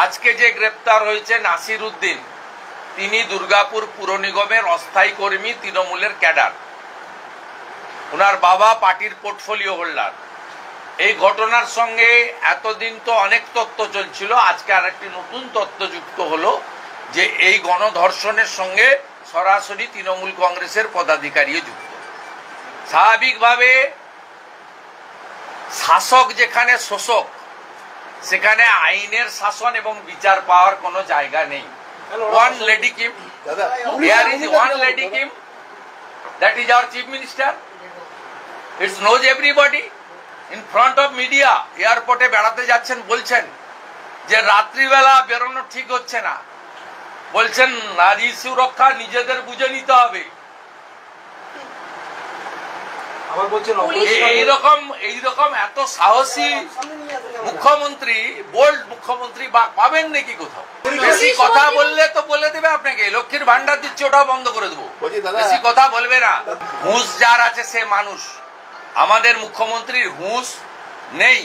আজকে যে গ্রেপ্তার হয়েছে নাসির উদ্দিন, তিনি দুর্গাপুর পুর নিগমের অস্থায়ী কর্মী, তৃণমূলের ক্যাডার। ওনার বাবা পার্টির পোর্টফোলিও হোল্ডার। এই ঘটনার সঙ্গে এতদিন তো অনেক তথ্য চলছিল, আজকে আরেকটি নতুন তথ্য যুক্ত হলো যে এই গণধর্ষণের সঙ্গে সরাসরি তৃণমূল কংগ্রেসের পদাধিকারীও যুক্ত। স্বাভাবিকভাবে শাসক যেখানে শোষক, সেখানে আইনের শাসন এবং বিচার পাওয়ার কোনো জায়গা নেই। One lady came. Here is one lady came. That is our chief minister. It knows everybody. In front of media, এয়ারপোর্টে বেড়াতে যাচ্ছেন, বলছেন যে রাত্রিবেলা বেরোনো ঠিক হচ্ছে না, বলছেন নারী সুরক্ষা নিজেদের বুঝে নিতে হবে। এইরকম এত সাহসী মুখ্যমন্ত্রী, বোল্ড মুখ্যমন্ত্রী পাবেন নাকি কোথাও? বেশি কথা বললে তো বলে দেবে আপনাকে লক্ষ্মীর ভান্ডার দিচ্ছে, ওটাও বন্ধ করে দেবো। বেশি কথা বলবে না। হুঁশ যার আছে সে মানুষ। আমাদের মুখ্যমন্ত্রীর হুঁশ নেই।